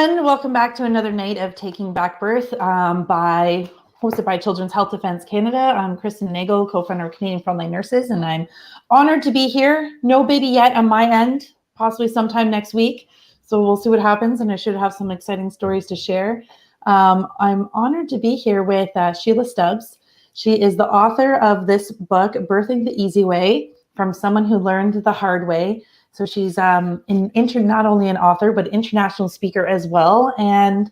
everyone. Welcome back to another night of Taking Back Birth hosted by Children's Health Defence Canada. I'm Kristen Nagle, co-founder of Canadian Frontline Nurses, and I'm honored to be here. No baby yet on my end, possibly sometime next week. So we'll see what happens, and I should have some exciting stories to share. I'm honored to be here with Sheila Stubbs. She is the author of this book, Birthing the Easy Way, from someone who learned the hard way. So she's not only an author, but international speaker as well. And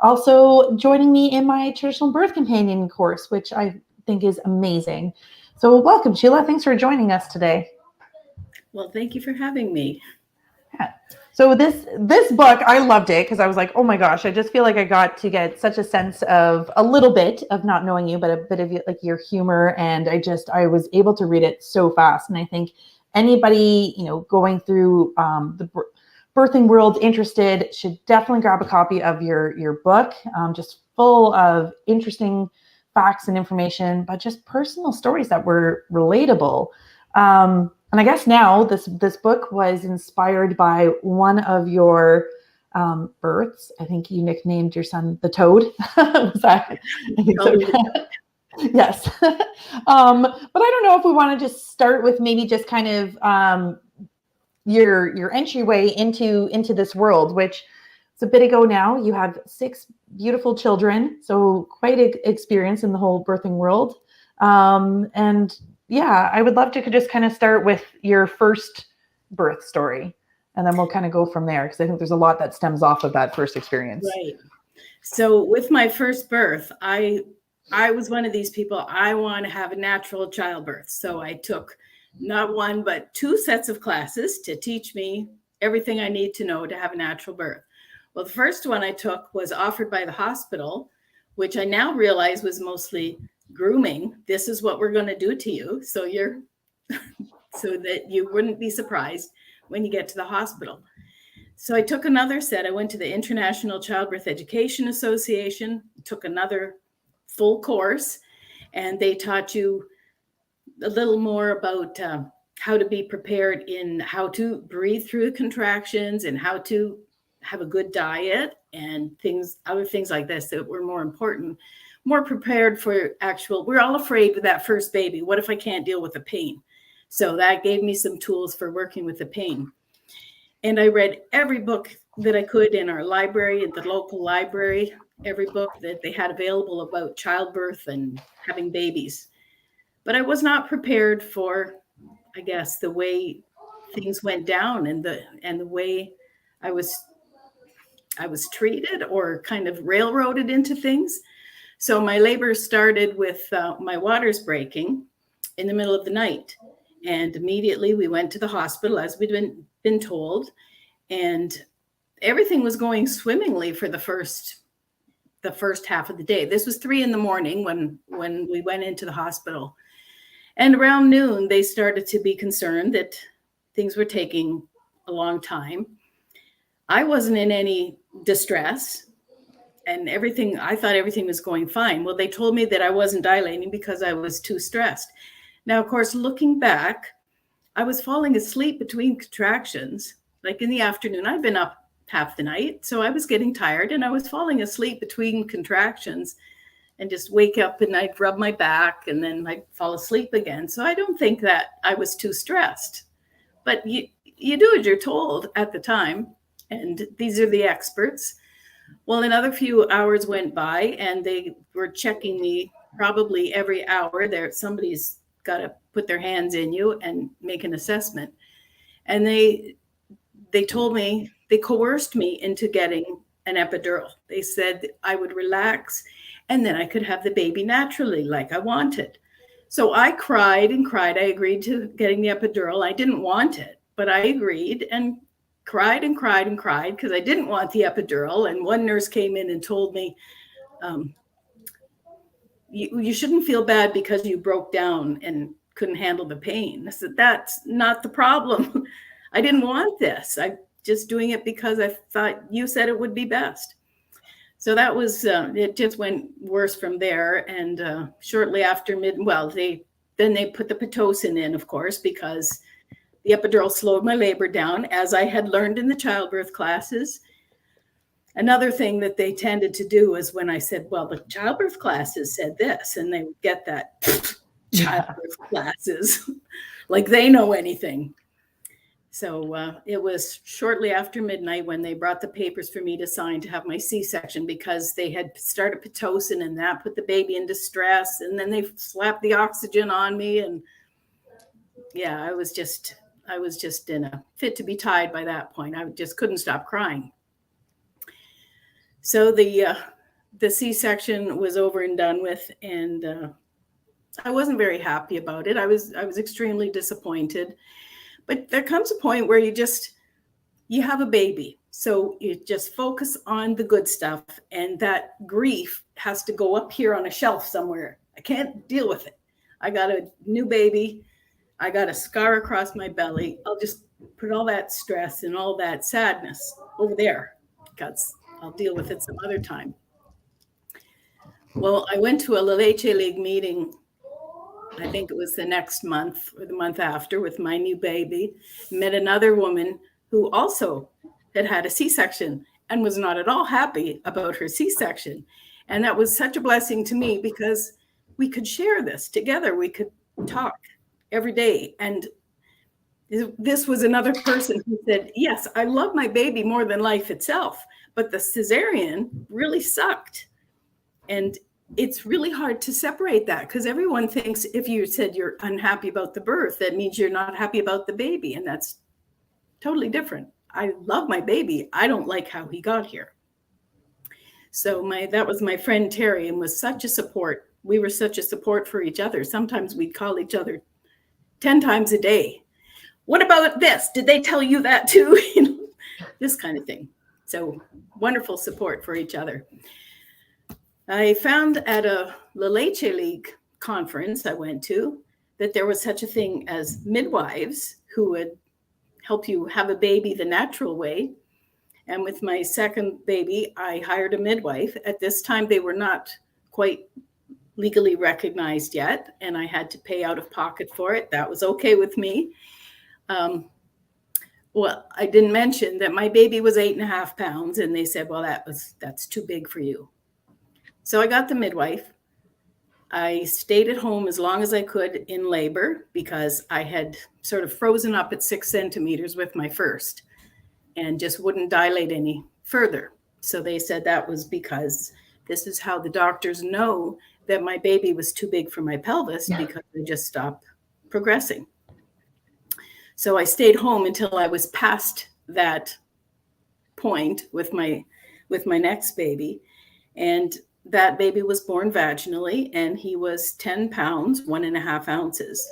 also joining me in my traditional birth companion course, which I think is amazing. So welcome, Sheila. Thanks for joining us today. Well, thank you for having me. Yeah. So this book, I loved it because I was like, oh my gosh, I just feel like I got to get such a sense of a little bit of not knowing you, but a bit of like your humor. And I was able to read it so fast. And I think anybody, going through the birthing world interested should definitely grab a copy of your book, just full of interesting facts and information, but just personal stories that were relatable. And I guess now this book was inspired by one of your births. I think you nicknamed your son the Toad. Was that? I think so. Yes. But I don't know if we want to just start with maybe just kind of your entryway into this world, which is a bit ago now. You have 6 beautiful children, so quite an experience in the whole birthing world. And yeah, I would love to just kind of start with your first birth story, and then we'll kind of go from there, because I think there's a lot that stems off of that first experience. Right. So with my first birth, I was one of these people, I want to have a natural childbirth. So I took not one, but 2 sets of classes to teach me everything I need to know to have a natural birth. Well, the first one I took was offered by the hospital, which I now realize was mostly grooming. This is what we're going to do to you. So so that you wouldn't be surprised when you get to the hospital. So I took another set. I went to the International Childbirth Education Association, took another full course, and they taught you a little more about how to be prepared in how to breathe through the contractions and how to have a good diet and other things like this that were more important, more prepared for we're all afraid with that first baby. What if I can't deal with the pain? So that gave me some tools for working with the pain. And I read every book that I could in our library, at the local library, every book that they had available about childbirth and having babies. But I was not prepared for, I guess, the way things went down and the way I was treated or kind of railroaded into things. So my labor started with my waters breaking in the middle of the night. And immediately we went to the hospital, as we'd been told. And everything was going swimmingly for the first half of the day. This was 3 a.m. when we went into the hospital. And around noon, they started to be concerned that things were taking a long time. I wasn't in any distress, and I thought everything was going fine. Well, they told me that I wasn't dilating because I was too stressed. Now, of course, looking back, I was falling asleep between contractions, like in the afternoon. I'd been up half the night, so I was getting tired, and I was falling asleep between contractions and just wake up and I'd rub my back and then I'd fall asleep again. So I don't think that I was too stressed, but you do as you're told at the time. And these are the experts. Well, another few hours went by and they were checking me probably every hour. Somebody's got to put their hands in you and make an assessment. And they told me, they coerced me into getting an epidural. They said I would relax and then I could have the baby naturally like I wanted. So I cried and cried. I agreed to getting the epidural. I didn't want it, but I agreed and cried and cried and cried because I didn't want the epidural. And one nurse came in and told me, you shouldn't feel bad because you broke down and couldn't handle the pain. I said, that's not the problem. I didn't want this. I'm just doing it because I thought you said it would be best. So that was, it just went worse from there. And shortly after they put the Pitocin in, of course, because the epidural slowed my labor down, as I had learned in the childbirth classes. Another thing that they tended to do is when I said, well, the childbirth classes said this, and they would get that childbirth classes, like they know anything. So it was shortly after midnight when they brought the papers for me to sign to have my C-section, because they had started Pitocin and that put the baby in distress. And then they slapped the oxygen on me. And yeah, I was just in a fit to be tied by that point. I just couldn't stop crying. So the C-section was over and done with, and I wasn't very happy about it. I was extremely disappointed. But there comes a point where you have a baby. So you just focus on the good stuff, and that grief has to go up here on a shelf somewhere. I can't deal with it. I got a new baby. I got a scar across my belly. I'll just put all that stress and all that sadness over there, because I'll deal with it some other time. Well, I went to a La Leche League meeting, I think it was the next month or the month after, with my new baby, met another woman who also had a C-section and was not at all happy about her C-section. And that was such a blessing to me, because we could share this together. We could talk every day. And this was another person who said, yes, I love my baby more than life itself, but the cesarean really sucked. And it's really hard to separate that, because everyone thinks if you said you're unhappy about the birth, that means you're not happy about the baby. And that's totally different. I love my baby. I don't like how he got here. So that was my friend Terry, and was such a support. We were such a support for each other. Sometimes we'd call each other 10 times a day. What about this? Did they tell you that too? This kind of thing. So wonderful support for each other. I found at a La Leche League conference I went to that there was such a thing as midwives who would help you have a baby the natural way. And with my second baby, I hired a midwife. At this time, they were not quite legally recognized yet, and I had to pay out of pocket for it. That was okay with me. Well, I didn't mention that my baby was 8.5 pounds, and they said, well, that's too big for you. So I got the midwife. I stayed at home as long as I could in labor, because I had sort of frozen up at 6 centimeters with my first and just wouldn't dilate any further. So they said that was because this is how the doctors know that my baby was too big for my pelvis, because I just stopped progressing. So I stayed home until I was past that point with my next baby. And that baby was born vaginally, and he was 10 pounds, 1.5 ounces.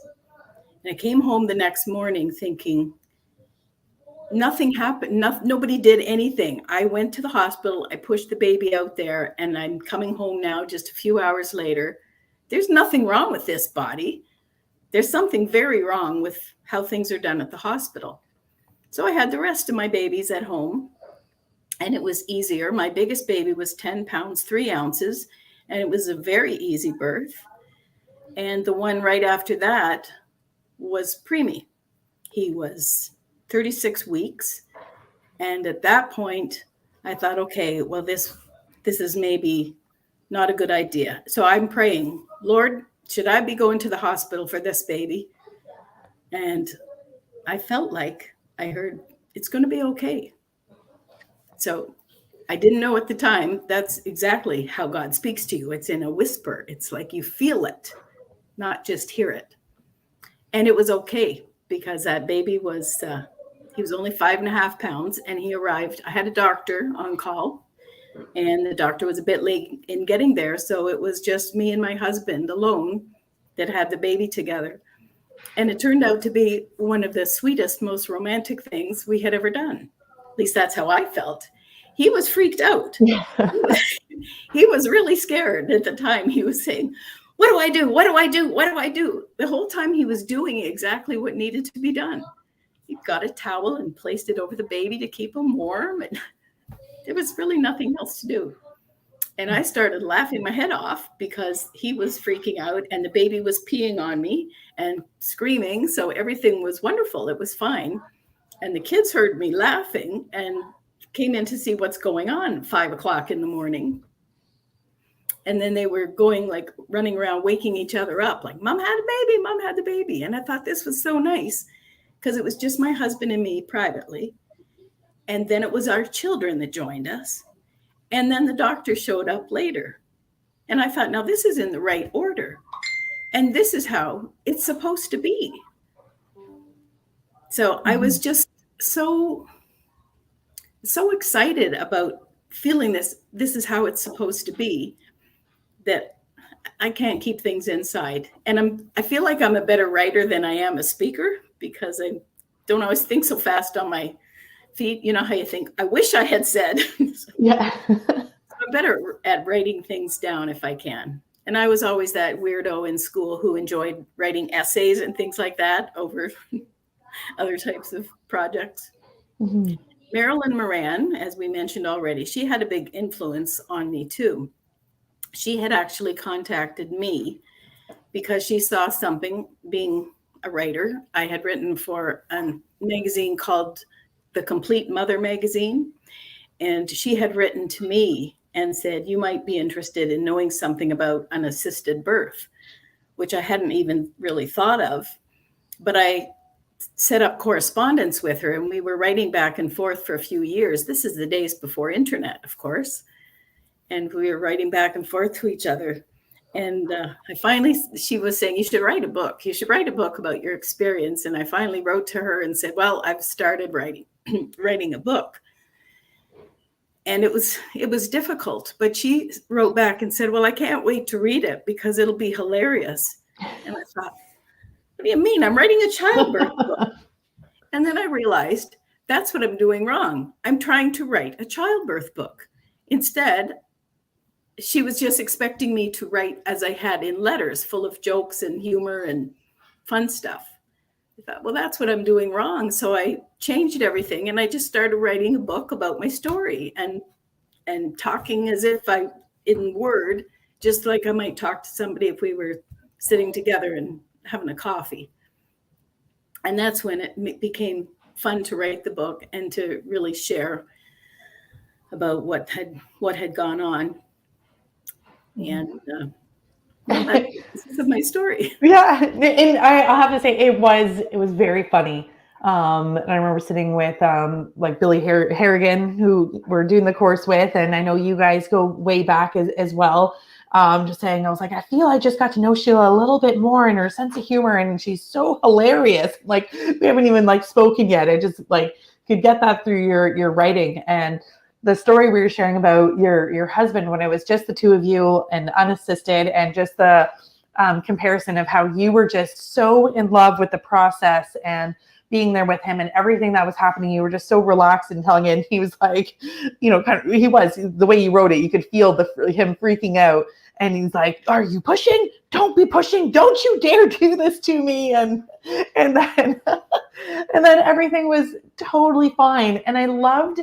And I came home the next morning thinking nothing happened. Nobody did anything. I went to the hospital. I pushed the baby out there, and I'm coming home now just a few hours later. There's nothing wrong with this body. There's something very wrong with how things are done at the hospital. So I had the rest of my babies at home, and it was easier. My biggest baby was 10 pounds, 3 ounces, and it was a very easy birth. And the one right after that was preemie. He was 36 weeks. And at that point, I thought, okay, well, this is maybe not a good idea. So I'm praying, Lord, should I be going to the hospital for this baby? And I felt like I heard, it's going to be okay. So I didn't know at the time, that's exactly how God speaks to you. It's in a whisper. It's like you feel it, not just hear it. And it was okay, because that baby was, he was only 5.5 pounds, and he arrived. I had a doctor on call, and the doctor was a bit late in getting there. So it was just me and my husband alone that had the baby together. And it turned out to be one of the sweetest, most romantic things we had ever done. At least that's how I felt. He was freaked out. He was really scared at the time. He was saying, what do I do? What do I do? What do I do? The whole time he was doing exactly what needed to be done. He got a towel and placed it over the baby to keep him warm. And there was really nothing else to do. And I started laughing my head off, because he was freaking out and the baby was peeing on me and screaming. So everything was wonderful. It was fine. And the kids heard me laughing and came in to see what's going on at 5 o'clock in the morning. And then they were going, like, running around, waking each other up, like, Mom had a baby, Mom had the baby. And I thought this was so nice because it was just my husband and me privately. And then it was our children that joined us. And then the doctor showed up later. And I thought, now this is in the right order. And this is how it's supposed to be. So I was just so excited about feeling this is how it's supposed to be, that I can't keep things inside. And I feel like I'm a better writer than I am a speaker, because I don't always think so fast on my feet. You know how you think, I wish I had said. Yeah. I'm better at writing things down if I can. And I was always that weirdo in school who enjoyed writing essays and things like that over other types of projects. Mm-hmm. Marilyn Moran, as we mentioned already, she had a big influence on me too. She had actually contacted me because she saw something, being a writer. I had written for a magazine called The Complete Mother magazine. And she had written to me and said, you might be interested in knowing something about an assisted birth, which I hadn't even really thought of. But I set up correspondence with her, and we were writing back and forth for a few years. This is the days before internet, of course. And we were writing back and forth to each other. And she was saying, you should write a book. You should write a book about your experience. And I finally wrote to her and said, well, I've started writing a book. And it was difficult, but she wrote back and said, well, I can't wait to read it because it'll be hilarious. And I thought, what do you mean? I'm writing a childbirth book. And then I realized that's what I'm doing wrong. I'm trying to write a childbirth book. Instead, she was just expecting me to write as I had in letters, full of jokes and humor and fun stuff. I thought, well, that's what I'm doing wrong. So I changed everything, and I just started writing a book about my story and talking as if in word, just like I might talk to somebody if we were sitting together and having a coffee. And that's when it became fun to write the book and to really share about what had gone on. And this is my story. Yeah, and I'll have to say it was very funny. And I remember sitting with like Billy Harrigan, who we're doing the course with, and I know you guys go way back as well. Just saying, I was like, I feel I just got to know Sheila a little bit more, and her sense of humor, and she's so hilarious. Like, we haven't even like spoken yet. I just like could get that through your writing. And the story we were sharing about your husband, when it was just the two of you and unassisted, and just the comparison of how you were just so in love with the process and being there with him and everything that was happening. You were just so relaxed and telling it. And he was like, the way you wrote it, you could feel him freaking out. And he's like, are you pushing? Don't be pushing. Don't you dare do this to me. And then everything was totally fine. And I loved,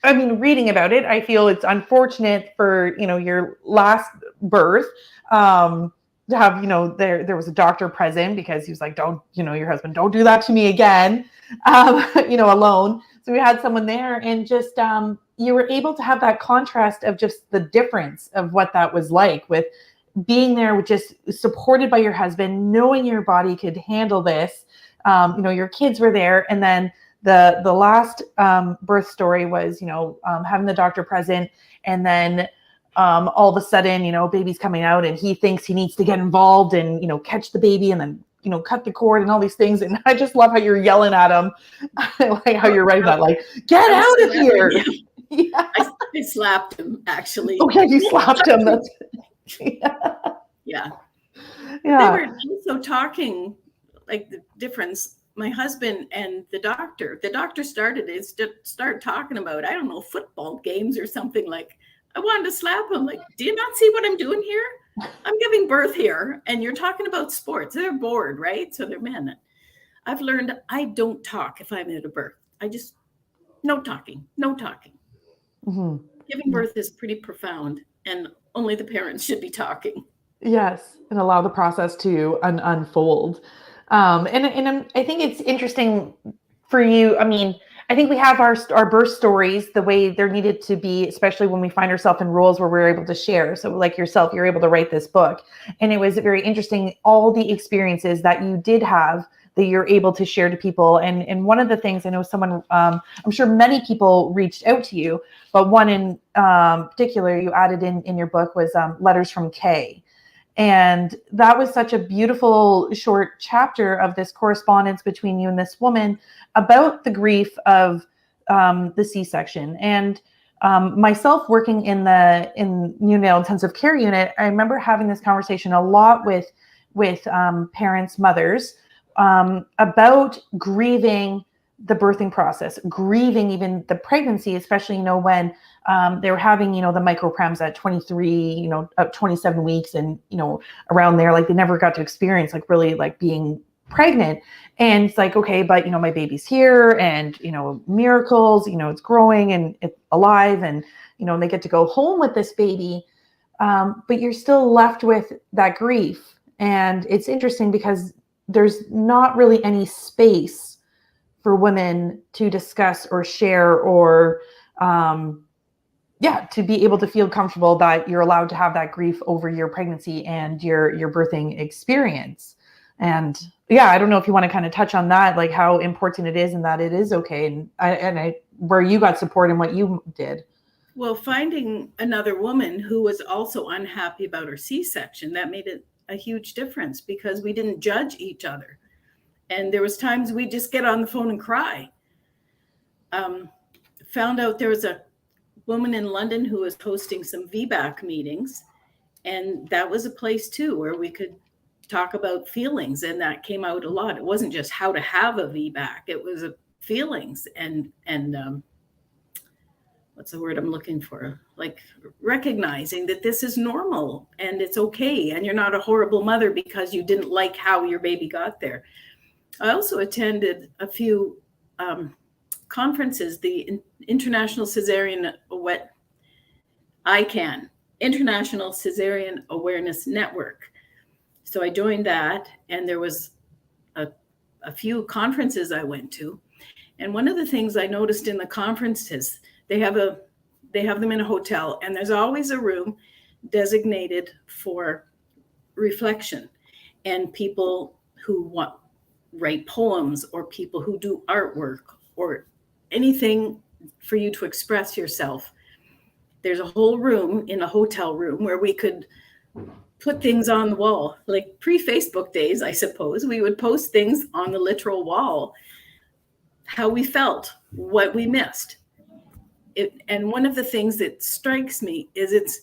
reading about it, I feel it's unfortunate for, your last birth, to have, there was a doctor present, because he was like, don't, your husband, don't do that to me again, alone. So we had someone there, and just, you were able to have that contrast of just the difference of what that was like, with being there, with just supported by your husband, knowing your body could handle this. Your kids were there. And then the last birth story was, having the doctor present, and then all of a sudden, baby's coming out, and he thinks he needs to get involved and, catch the baby, and then, cut the cord and all these things. And I just love how you're yelling at him, like how you're writing that, like, get out of here. Yeah. I slapped him, actually. Okay, you slapped him. That's yeah. Yeah. They were also talking, like, the difference. My husband and the doctor started talking about, I don't know, football games or something. Like, I wanted to slap him. Like, do you not see what I'm doing here? I'm giving birth here, and you're talking about sports. They're bored, right? So they're men. I've learned I don't talk if I'm at a birth. I just, no talking. Mm-hmm. Giving birth is pretty profound, and only the parents should be talking. Yes, and allow the process to unfold. And I think it's interesting for you. I think we have our birth stories the way they're needed to be, especially when we find ourselves in roles where we're able to share. So like yourself, you're able to write this book. And it was very interesting, all the experiences that you did have that you're able to share to people. And one of the things I know someone, I'm sure many people reached out to you, but one in particular you added in your book was Letters from Kay. And that was such a beautiful short chapter of this correspondence between you and this woman about the grief of the C-section. And myself working in neonatal intensive care unit, I remember having this conversation a lot with parents, mothers, about grieving the birthing process, grieving even the pregnancy, especially, when they were having, the microprems at 23, 27 weeks and, around there, like they never got to experience like really like being pregnant. And it's like, okay, but, my baby's here and, miracles, it's growing and it's alive and, they get to go home with this baby. But you're still left with that grief. And it's interesting because there's not really any space for women to discuss or share or, to be able to feel comfortable that you're allowed to have that grief over your pregnancy and your birthing experience. And I don't know if you want to kind of touch on that, like how important it is and that it is okay. And where you got support and what you did. Well, finding another woman who was also unhappy about her C-section, that made it a huge difference because we didn't judge each other. And there was times we just get on the phone and cry. Found out there was a woman in London who was hosting some VBAC meetings. And that was a place too, where we could talk about feelings. And that came out a lot. It wasn't just how to have a VBAC. It was feelings and what's the word I'm looking for? Like recognizing that this is normal and it's okay. And you're not a horrible mother because you didn't like how your baby got there. I also attended a few conferences, the International Cesarean International Cesarean Awareness Network. So I joined that, and there was a few conferences I went to. And one of the things I noticed in the conferences, they have them in a hotel, and there's always a room designated for reflection and people who write poems or people who do artwork or anything for you to express yourself. There's a whole room in a hotel room where we could put things on the wall, like pre-Facebook days, I suppose. We would post things on the literal wall, how we felt, what we missed. And one of the things that strikes me is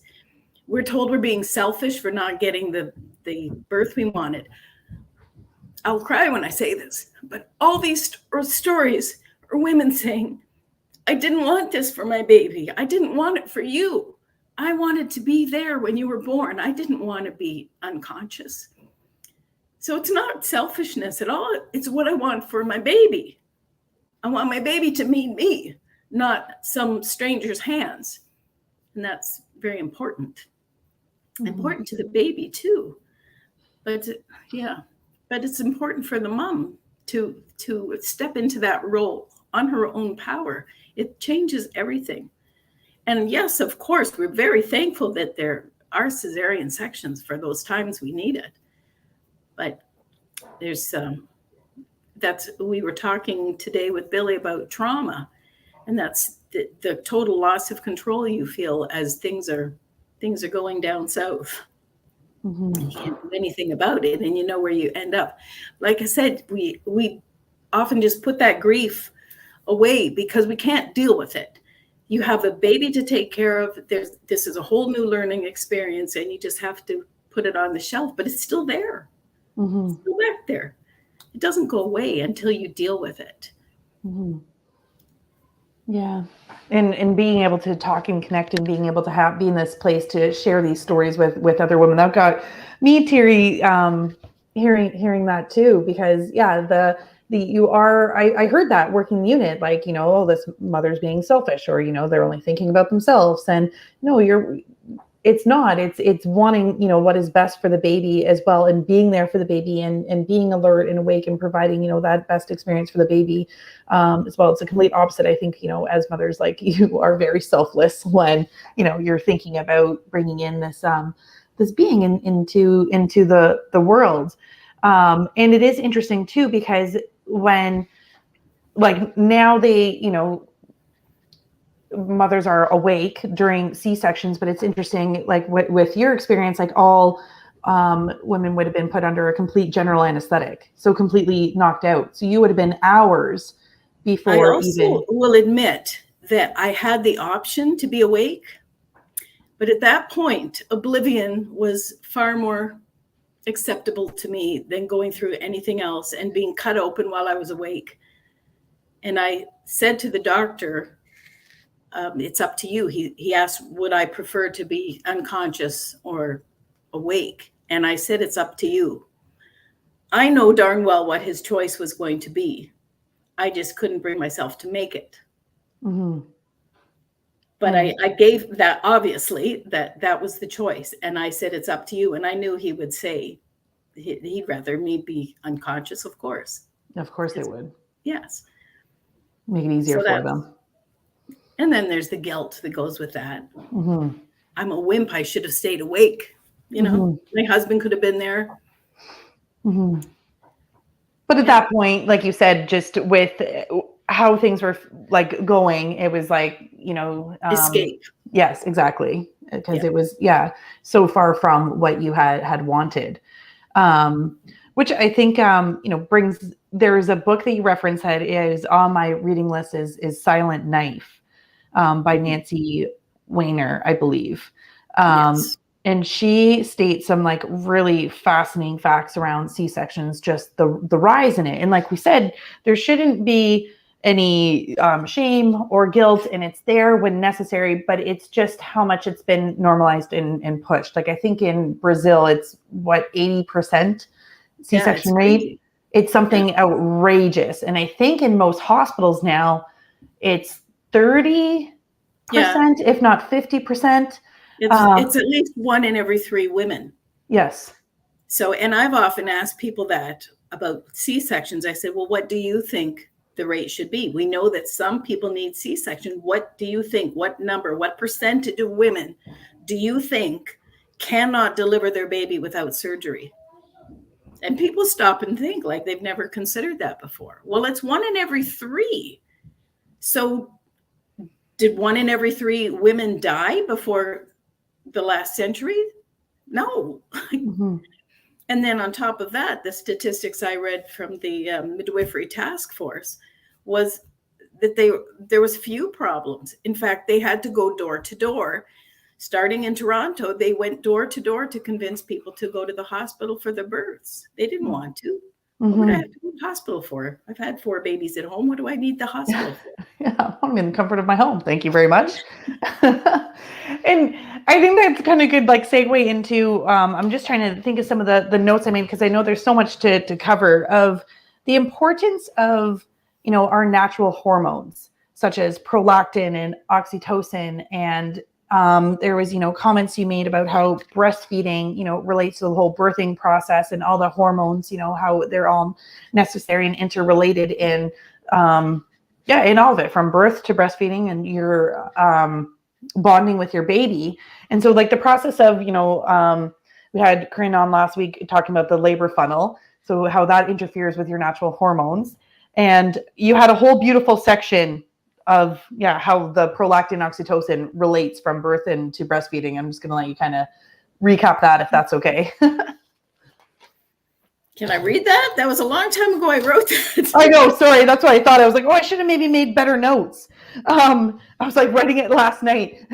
we're told we're being selfish for not getting the birth we wanted. I'll cry when I say this, but all these stories are women saying, I didn't want this for my baby. I didn't want it for you. I wanted to be there when you were born. I didn't want to be unconscious. So it's not selfishness at all. It's what I want for my baby. I want my baby to meet me, not some stranger's hands. And that's very important. Mm-hmm. Important to the baby too. But it's important for the mom to step into that role on her own power. It changes everything. And yes, of course, we're very thankful that there are cesarean sections for those times we need it. But there's we were talking today with Billy about trauma, and that's the total loss of control you feel as things are going down south. Mm-hmm. You can't do anything about it, and you know where you end up. Like I said, we often just put that grief away because we can't deal with it. You have a baby to take care of. This is a whole new learning experience, and you just have to put it on the shelf, but it's still there. Mm-hmm. It's still back there. It doesn't go away until you deal with it. Mm-hmm. Yeah. And being able to talk and connect and being able to be in this place to share these stories with other women. That got me teary, hearing that too, because I heard that working unit, like, this mother's being selfish or, they're only thinking about themselves. And no, it's not, it's wanting, what is best for the baby as well, and being there for the baby, and being alert and awake and providing, that best experience for the baby, as well. It's a complete opposite. I think, as mothers, like, you are very selfless when, you're thinking about bringing in this being into the world. And it is interesting too, because when, like, now they, mothers are awake during C-sections, but it's interesting, like with your experience, like all women would have been put under a complete general anesthetic, so completely knocked out. So you would have been hours before. I also will admit that I had the option to be awake, but at that point, oblivion was far more acceptable to me than going through anything else and being cut open while I was awake. And I said to the doctor, it's up to you. He asked, would I prefer to be unconscious or awake? And I said, it's up to you. I know darn well what his choice was going to be. I just couldn't bring myself to make it. Mm-hmm. But I gave that, obviously, that was the choice. And I said, it's up to you. And I knew he would say he'd rather me be unconscious, of course. Of course they would. Yes. Make it easier for them. And then there's the guilt that goes with that. Mm-hmm. I'm a wimp. I should have stayed awake. Mm-hmm. My husband could have been there. Mm-hmm. But at that point, like you said, just with how things were like going, it was like, escape. Yes, exactly. Because it was, so far from what you had wanted. Which I think, brings, there's a book that you referenced that is on my reading list is Silent Knife. By Nancy Weiner, I believe. Yes. And she states some like really fascinating facts around C-sections, just the rise in it. And like we said, there shouldn't be any shame or guilt, and it's there when necessary, but it's just how much it's been normalized and pushed. Like I think in Brazil, it's 80% C-section rate. It's something outrageous. And I think in most hospitals now, it's 30%, if not 50%. It's at least 1 in every 3 women. Yes. So, and I've often asked people that about C-sections. I said, well, what do you think the rate should be? We know that some people need C-section. What do you think? What number, what percentage of women do you think cannot deliver their baby without surgery? And people stop and think like they've never considered that before. Well, it's 1 in every 3. So did 1 in every 3 women die before the last century? No. Mm-hmm. And then on top of that, the statistics I read from the midwifery task force was that there was few problems. In fact, they had to go door to door. Starting in Toronto, they went door to door to convince people to go to the hospital for their births. They didn't want to. What would I have to go to the hospital for? I've had 4 babies at home. What do I need the hospital for? Yeah, I'm in the comfort of my home. Thank you very much. And I think that's kind of good, like segue into, I'm just trying to think of some of the notes I made, because I know there's so much to cover of the importance of, our natural hormones, such as prolactin and oxytocin. And there was, comments you made about how breastfeeding, relates to the whole birthing process and all the hormones, how they're all necessary and interrelated in all of it, from birth to breastfeeding and your bonding with your baby. And so like the process of, we had Corinne on last week talking about the labor funnel. So how that interferes with your natural hormones. And you had a whole beautiful section of how the prolactin oxytocin relates from birth into breastfeeding. I'm just going to let you kind of recap that, if that's okay. Can I read that? That was a long time ago I wrote that. I know, sorry. That's what I thought. I was like, I should have maybe made better notes. I was like writing it last night.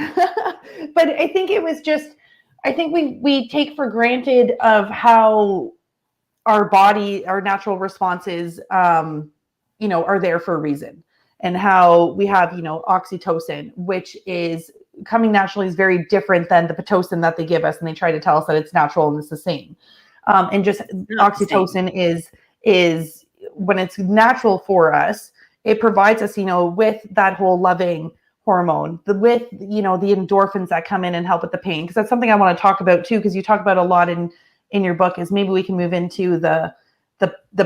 But I think it was just, I think we take for granted of how our body, our natural responses, are there for a reason. And how we have, oxytocin, which is coming naturally, is very different than the Pitocin that they give us. And they try to tell us that it's natural and it's the same. And just oxytocin is when it's natural for us, it provides us, with that whole loving hormone, with, you know, the endorphins that come in and help with the pain. Because that's something I want to talk about too, because you talk about a lot in your book, is maybe we can move into the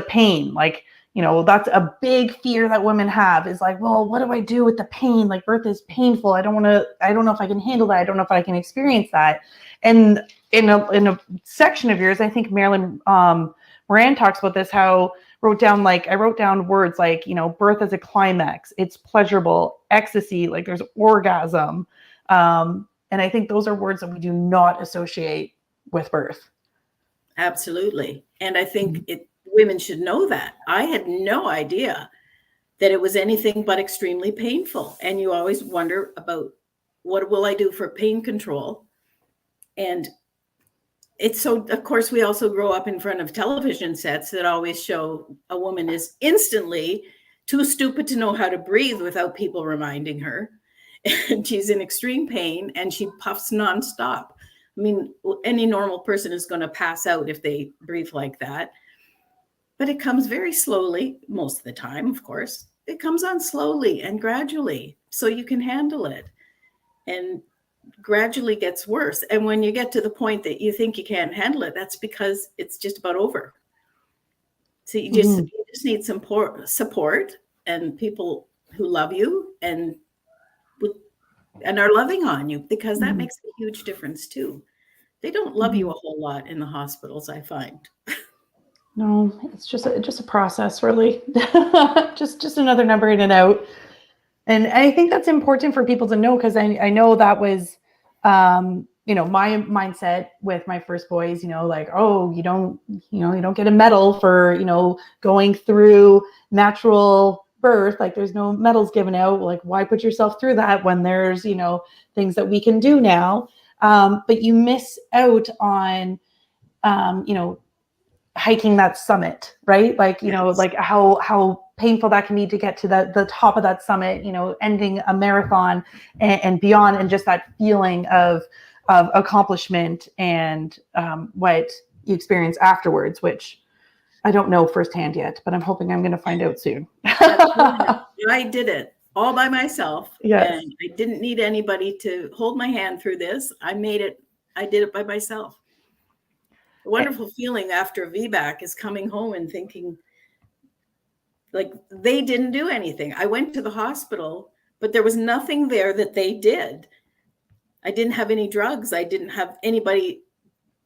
pain. Like, you know, that's a big fear that women have, is like, well, what do I do with the pain? Like, birth is painful. I don't know if I can handle that. I don't know if I can experience that. And in a section of yours, I think Marilyn Moran talks about this, how I wrote down words like, you know, birth as a climax, it's pleasurable, ecstasy, like there's orgasm. And I think those are words that we do not associate with birth. Absolutely. And I think women should know that. I had no idea that it was anything but extremely painful. And you always wonder about, what will I do for pain control? And it's so, of course, we also grow up in front of television sets that always show a woman is instantly too stupid to know how to breathe without people reminding her. And she's in extreme pain and she puffs nonstop. I mean, any normal person is going to pass out if they breathe like that. But it comes very slowly, most of the time, of course. It comes on slowly and gradually, so you can handle it. And gradually gets worse. And when you get to the point that you think you can't handle it, that's because it's just about over. So you just need some support and people who love you and are loving on you, because that makes a huge difference too. They don't love you a whole lot in the hospitals, I find. No, it's just a process, really. just another number in and out. And I think that's important for people to know, because I know that was, you know, my mindset with my first boys, you know, like, oh, you don't get a medal for, you know, going through natural birth. Like, there's no medals given out. Like, why put yourself through that when there's, you know, things that we can do now? But you miss out on, you know, hiking that summit, right? Like, you know, like how painful that can be to get to the top of that summit, you know, ending a marathon and beyond, and just that feeling of accomplishment and what you experience afterwards, which I don't know firsthand yet, but I'm hoping I'm going to find out soon. I did it all by myself. Yes. And I didn't need anybody to hold my hand through this. I did it by myself. A wonderful feeling after VBAC is coming home and thinking, like, they didn't do anything. I went to the hospital, but there was nothing there that they did. I didn't have any drugs. I didn't have anybody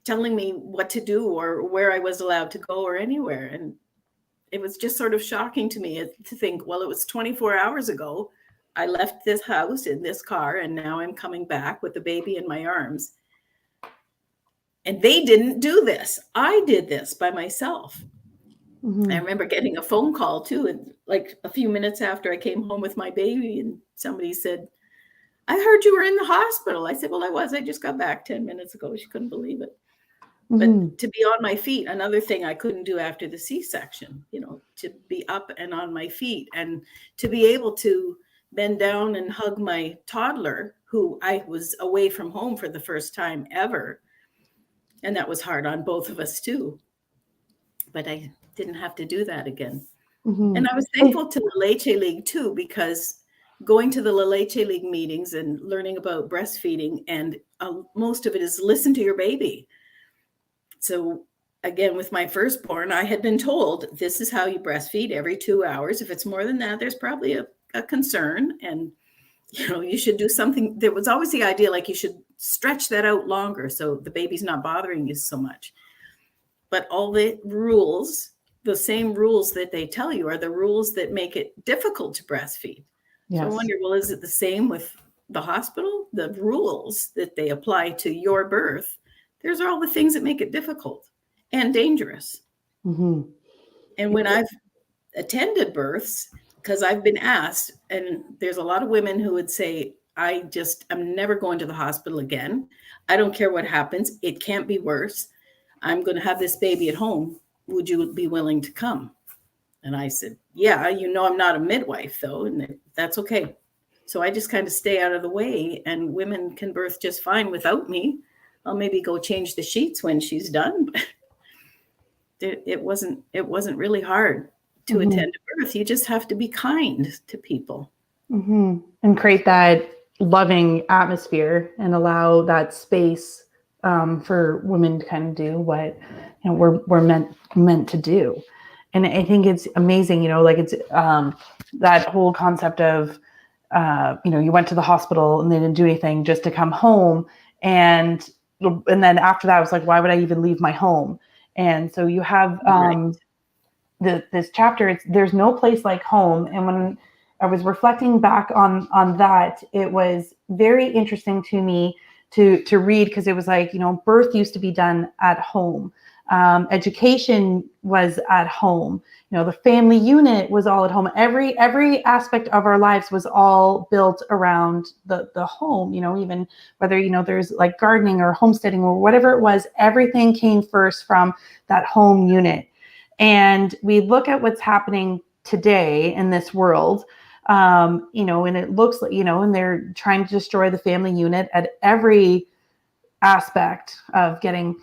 telling me what to do or where I was allowed to go or anywhere. And it was just sort of shocking to me to think, well, it was 24 hours ago. I left this house in this car, and now I'm coming back with the baby in my arms. And they didn't do this. I did this by myself. I remember getting a phone call too, and like a few minutes after I came home with my baby, and somebody said, I heard you were in the hospital. I said, well, I was. I just got back 10 minutes ago. She couldn't believe it. But to be on my feet, another thing I couldn't do after the C-section, you know, to be up and on my feet, and to be able to bend down and hug my toddler, who I was away from home for the first time ever. And that was hard on both of us too. But I didn't have to do that again. And I was thankful to the Leche League too, because going to the Leche League meetings and learning about breastfeeding, and most of it is listen to your baby. So again, with my firstborn, I had been told this is how you breastfeed every 2 hours. If it's more than that, there's probably a concern, and you know, you should do something. There was always the idea like you should stretch that out longer so the baby's not bothering you so much. But all the rules, the same rules that they tell you, are the rules that make it difficult to breastfeed. Yes. So I wonder, well, is it the same with the hospital? The rules that they apply to your birth, there's all the things that make it difficult and dangerous. And when I've attended births, because I've been asked, and there's a lot of women who would say, I'm never going to the hospital again. I don't care what happens. It can't be worse. I'm going to have this baby at home. Would you be willing to come? And I said, yeah, you know, I'm not a midwife though, and that's okay. So I just kind of stay out of the way, and women can birth just fine without me. I'll maybe go change the sheets when she's done. But it wasn't really hard to attend a birth. You just have to be kind to people. And create that loving atmosphere and allow that space for women to kind of do what we're meant to do. And I think it's amazing, like it's that whole concept of you went to the hospital and they didn't do anything just to come home, and then after that I was like, why would I even leave my home? And so you have this chapter, there's no place like home. And when I was reflecting back on that, it was very interesting to me to read, because it was like, birth used to be done at home. Education was at home. The family unit was all at home. Every aspect of our lives was all built around the home. Even whether there's like gardening or homesteading or whatever it was, everything came first from that home unit. And we look at what's happening today in this world, and it looks like, and they're trying to destroy the family unit at every aspect of getting,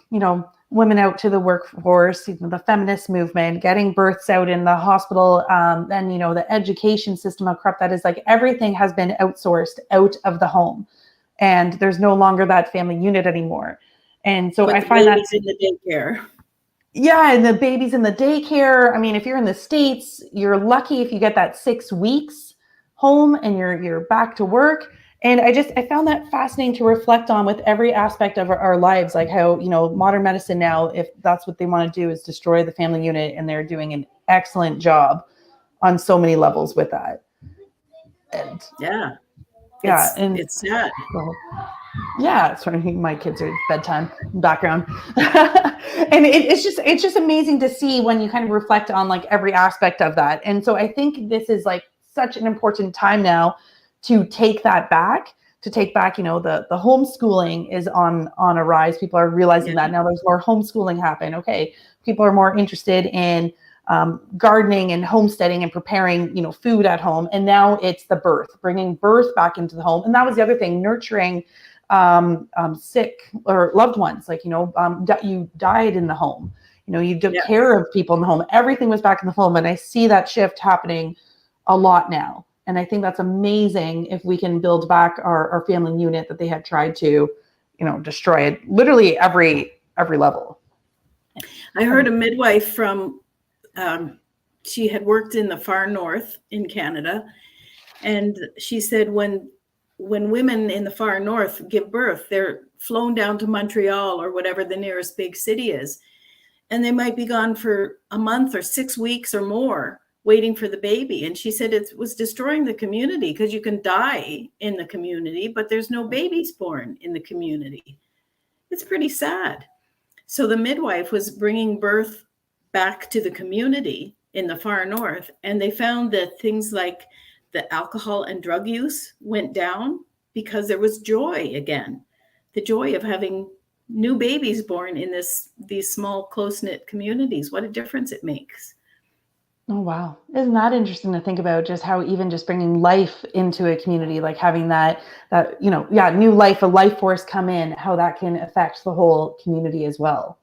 women out to the workforce, the feminist movement, getting births out in the hospital, then, the education system, how corrupt that is. Like everything has been outsourced out of the home, and there's no longer that family unit anymore. And so I find that in the daycare. Yeah, and the babies in the daycare. I mean, if you're in the States, you're lucky if you get that 6 weeks home and you're back to work. And I found that fascinating to reflect on with every aspect of our lives, like how, modern medicine now, if that's what they want to do, is destroy the family unit, and they're doing an excellent job on so many levels with that. And it's sad. Well, yeah, sorry, my kids are bedtime background. And it's just amazing to see when you kind of reflect on like every aspect of that. And so I think this is like such an important time now to take that back, the homeschooling is on a rise. People are realizing that now there's more homeschooling happen. Okay, people are more interested in gardening and homesteading and preparing, food at home. And now it's the bringing birth back into the home. And that was the other thing, nurturing sick or loved ones, like, you died in the home, you took care of people in the home. Everything was back in the home. And I see that shift happening a lot now. And I think that's amazing if we can build back our family unit that they had tried to, destroy it literally every level. I heard a midwife from, she had worked in the far north in Canada. And she said when women in the far north give birth, they're flown down to Montreal or whatever the nearest big city is. And they might be gone for a month or 6 weeks or more waiting for the baby. And she said it was destroying the community, because you can die in the community, but there's no babies born in the community. It's pretty sad. So the midwife was bringing birth back to the community in the far north. And they found that things like the alcohol and drug use went down because there was joy again. The joy of having new babies born in these small, close-knit communities. What a difference it makes. Oh, wow. Isn't that interesting to think about, just how even just bringing life into a community, like having that, new life, a life force come in, how that can affect the whole community as well.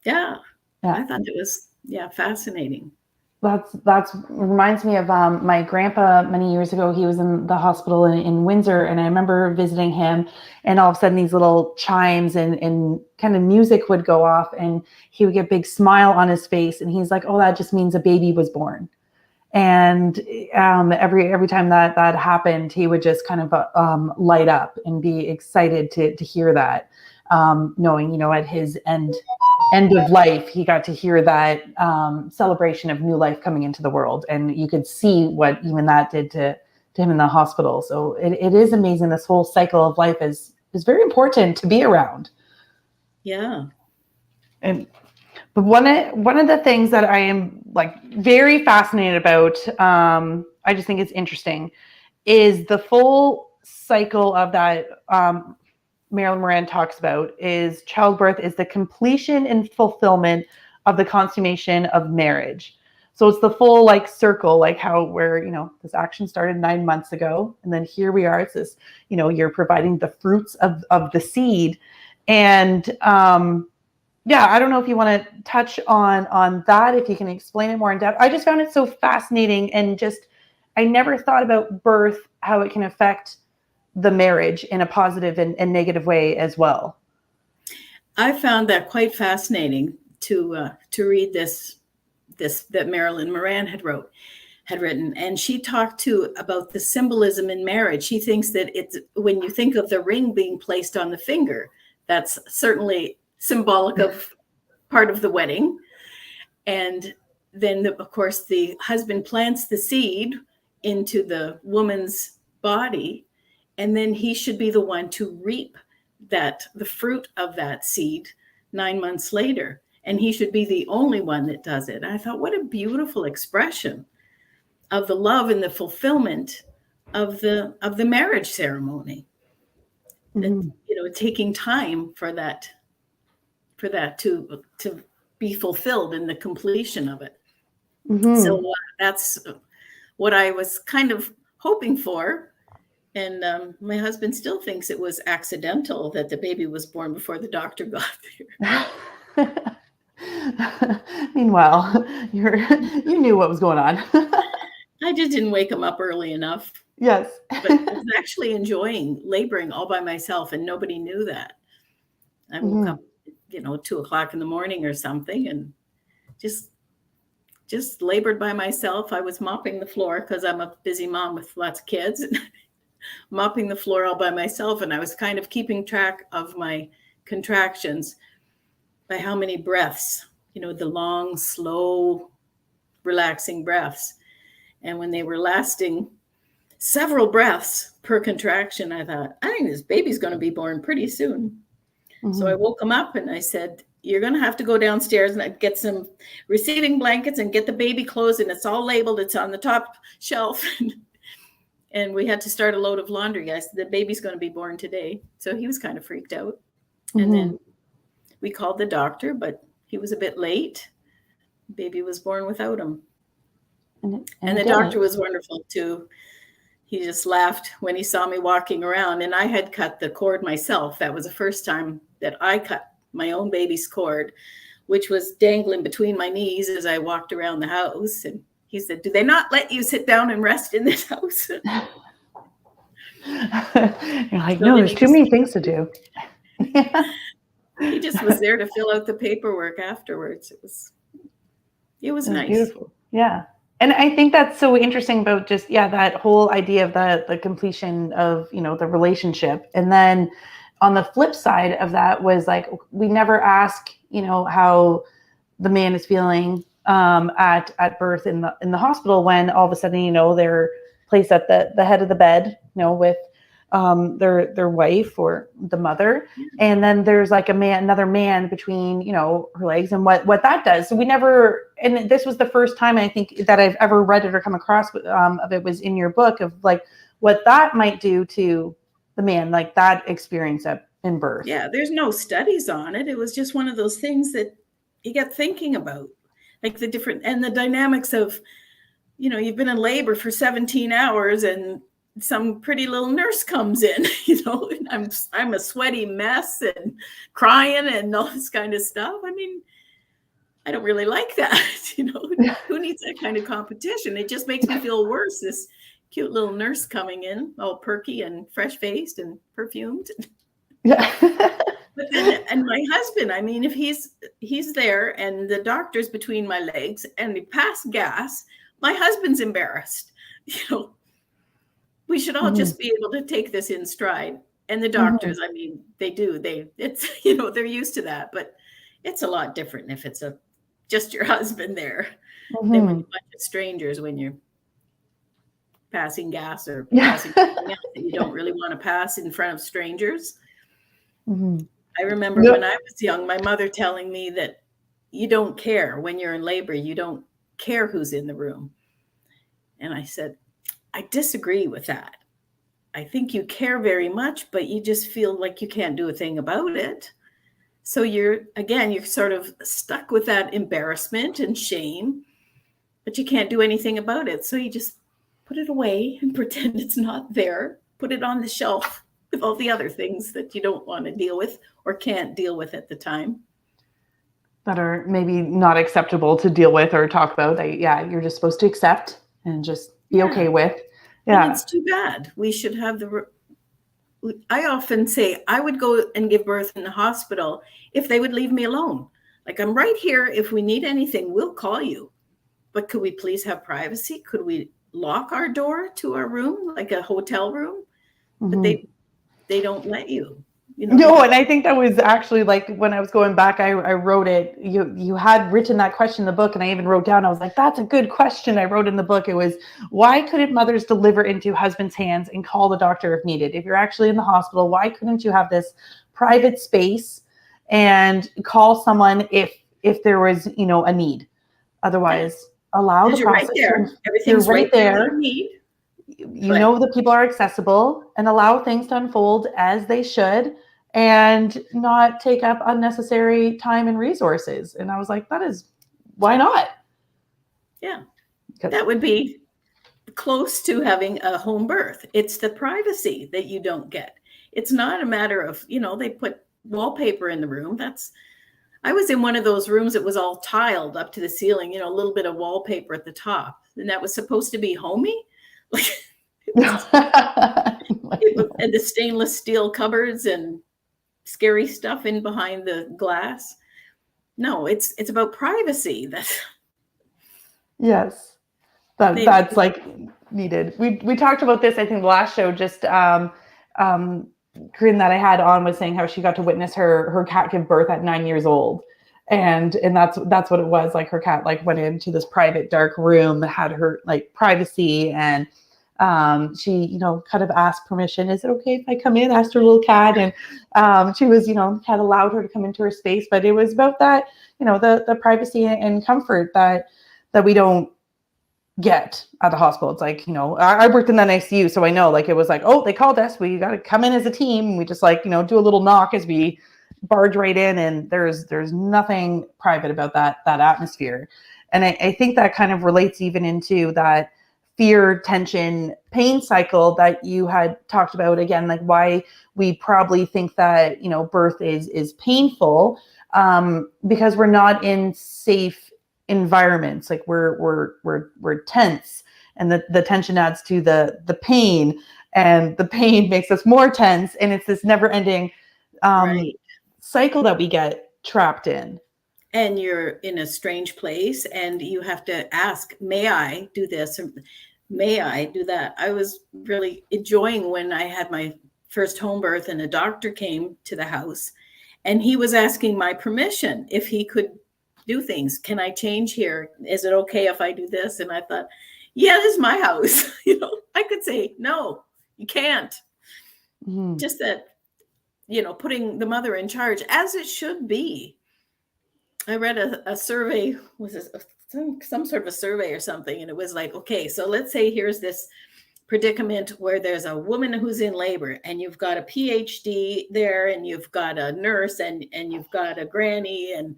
Yeah. I thought it was, fascinating. That's reminds me of my grandpa many years ago. He was in the hospital in Windsor, and I remember visiting him, and all of a sudden these little chimes and kind of music would go off, and he would get a big smile on his face, and he's like, oh, that just means a baby was born. And every time that happened, he would just kind of light up and be excited to hear that, knowing, at his end of life, he got to hear that celebration of new life coming into the world. And you could see what even that did to him in the hospital. So it is amazing. This whole cycle of life is very important to be around. Yeah. But one of the things that I am like very fascinated about, I just think it's interesting, is the full cycle of that Marilyn Moran talks about, is childbirth is the completion and fulfillment of the consummation of marriage. So it's the full like circle, like how where, this action started 9 months ago. And then here we are. It's this, you're providing the fruits of the seed. And I don't know if you want to touch on that, if you can explain it more in depth. I just found it so fascinating, and just I never thought about birth, how it can affect the marriage in a positive and negative way as well. I found that quite fascinating to read this that Marilyn Moran had written, and she talked about the symbolism in marriage. She thinks that it's, when you think of the ring being placed on the finger, that's certainly symbolic of part of the wedding. And then, of course, the husband plants the seed into the woman's body, and then he should be the one to reap the fruit of that seed 9 months later. And he should be the only one that does it. And I thought, what a beautiful expression of the love and the fulfillment of the marriage ceremony. Mm-hmm. And, taking time for that to be fulfilled in the completion of it. Mm-hmm. So that's what I was kind of hoping for. And my husband still thinks it was accidental that the baby was born before the doctor got there. Meanwhile, you knew what was going on. I just didn't wake him up early enough. Yes. But I was actually enjoying laboring all by myself, and nobody knew that. I woke up, 2:00 in the morning or something, and just labored by myself. I was mopping the floor because I'm a busy mom with lots of kids. Mopping the floor all by myself, and I was kind of keeping track of my contractions by how many breaths, the long, slow, relaxing breaths. And when they were lasting several breaths per contraction, I thought, I think this baby's going to be born pretty soon. Mm-hmm. So I woke him up and I said, you're going to have to go downstairs and get some receiving blankets and get the baby clothes, and it's all labeled. It's on the top shelf. And we had to start a load of laundry. I said, the baby's going to be born today. So he was kind of freaked out. Mm-hmm. And then we called the doctor, but he was a bit late. Baby was born without him. And the doctor was wonderful too. He just laughed when he saw me walking around, and I had cut the cord myself. That was the first time that I cut my own baby's cord, which was dangling between my knees as I walked around the house. And he said, do they not let you sit down and rest in this house? You're like, no, there's too many things to do. He just was there to fill out the paperwork afterwards. It was nice. Beautiful. Yeah. And I think that's so interesting about just, that whole idea of the completion of, the relationship. And then on the flip side of that was like, we never ask, how the man is feeling at birth in the hospital, when all of a sudden, they're placed at the head of the bed, with their wife or the mother. And then there's like another man between, her legs, and what that does. So we never, and this was the first time I think that I've ever read it or come across of it was in your book, of like what that might do to the man, like that experience in birth. Yeah. There's no studies on it. It was just one of those things that you get thinking about, like the different, and the dynamics of, you've been in labor for 17 hours and some pretty little nurse comes in, and I'm a sweaty mess and crying and all this kind of stuff. I mean, I don't really like that. Who needs that kind of competition? It just makes me feel worse. This cute little nurse coming in, all perky and fresh faced and perfumed. Yeah. But then, and my husband, I mean, if he's there and the doctor's between my legs and he passed gas, my husband's embarrassed. We should all just be able to take this in stride. And the doctors, I mean, they're used to that, but it's a lot different if it's just your husband there than when you're a bunch of strangers, when you're passing gas or passing something else that you don't really want to pass in front of strangers. Mm-hmm. I remember when I was young, my mother telling me that you don't care when you're in labor, you don't care who's in the room. And I said, I disagree with that. I think you care very much, but you just feel like you can't do a thing about it. So you're sort of stuck with that embarrassment and shame, but you can't do anything about it. So you just put it away and pretend it's not there. Put it on the shelf with all the other things that you don't want to deal with or can't deal with at the time. That are maybe not acceptable to deal with or talk about. You're just supposed to accept and just be okay with. And Yeah. it's too bad. We should have I often say I would go and give birth in the hospital if they would leave me alone. Like, I'm right here. If we need anything, we'll call you. But could we please have privacy? Could we lock our door to our room, like a hotel room? But they don't let you. You know, No, and I think that was actually like when I was going back, I wrote it. You had written that question in the book, and I even wrote down, I was like, that's a good question. I wrote in the book, it was, why couldn't mothers deliver into husbands' hands and call the doctor if needed? If you're actually in the hospital, why couldn't you have this private space and call someone if there was, a need? Otherwise, allow the you're right process. there. Everything's you're right there. You need. You know that people are accessible, and allow things to unfold as they should, and not take up unnecessary time and resources. And I was like, why not? Yeah. That would be close to having a home birth. It's the privacy that you don't get. It's not a matter of, they put wallpaper in the room. I was in one of those rooms that was all tiled up to the ceiling, a little bit of wallpaper at the top. And that was supposed to be homey. Like, and the stainless steel cupboards and scary stuff in behind the glass. No, it's about privacy. Yes, that's like needed. We talked about this, I think, the last show. Just Corinne that I had on was saying how she got to witness her cat give birth at 9 years old. And that's what it was. Like, her cat like went into this private dark room that had her like privacy, and she, kind of asked permission. Is it okay if I come in? Asked her little cat, and she was, cat allowed her to come into her space. But it was about that, the privacy and comfort that we don't get at the hospital. It's like, I worked in that ICU, so I know, like, it was like, oh, they called us, we got to come in as a team. We just like, do a little knock as we barge right in, and there's nothing private about that atmosphere. And I think that kind of relates even into that fear, tension, pain cycle that you had talked about. Again, like, why we probably think that, birth is painful, because we're not in safe environments. Like, we're tense, and the tension adds to the pain, and the pain makes us more tense, and it's this never ending cycle that we get trapped in. And you're in a strange place, and you have to ask, may I do this? Or may I do that? I was really enjoying when I had my first home birth, and a doctor came to the house, and he was asking my permission if he could do things. Can I change here? Is it okay if I do this? And I thought, yeah, this is my house. I could say, no, you can't. Mm-hmm. Just that, putting the mother in charge, as it should be. I read a survey, some sort of a survey or something, and it was like, okay, so let's say here's this predicament where there's a woman who's in labor, and you've got a PhD there, and you've got a nurse, and you've got a granny, and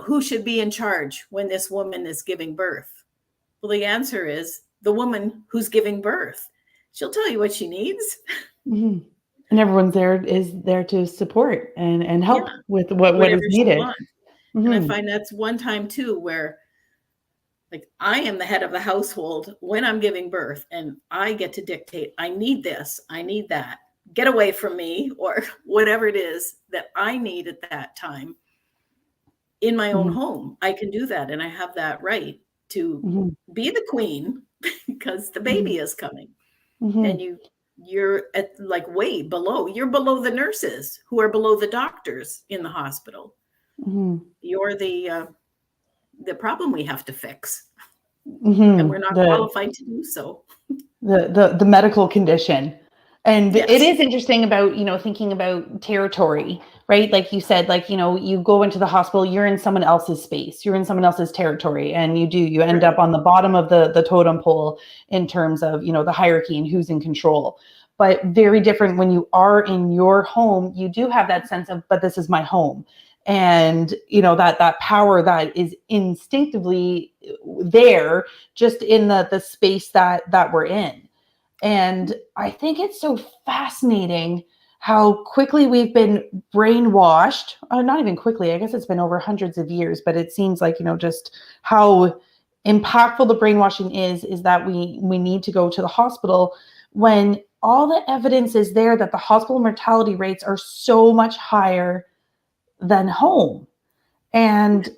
who should be in charge when this woman is giving birth? Well, the answer is the woman who's giving birth. She'll tell you what she needs. Mm-hmm. And everyone's is there to support and help with what is needed. Mm-hmm. And I find that's one time too, where like, I am the head of the household when I'm giving birth, and I get to dictate, I need this, I need that, get away from me, or whatever it is that I need at that time. In my own home, I can do that, and I have that right to be the queen because the baby is coming, and you're at like way below. You're below the nurses who are below the doctors in the hospital. You're the problem we have to fix, and we're not qualified to do so. The medical condition. And it is interesting about, thinking about territory, right? Like you said, like, you go into the hospital, you're in someone else's space, you're in someone else's territory, and you end up on the bottom of the totem pole in terms of, the hierarchy and who's in control. But very different when you are in your home, you do have that sense of, but this is my home. And, that power that is instinctively there just in the space that we're in. And I think it's so fascinating how quickly we've been brainwashed. Not even quickly, I guess it's been over hundreds of years, but it seems like, just how impactful the brainwashing is that we need to go to the hospital when all the evidence is there that the hospital mortality rates are so much higher than home. And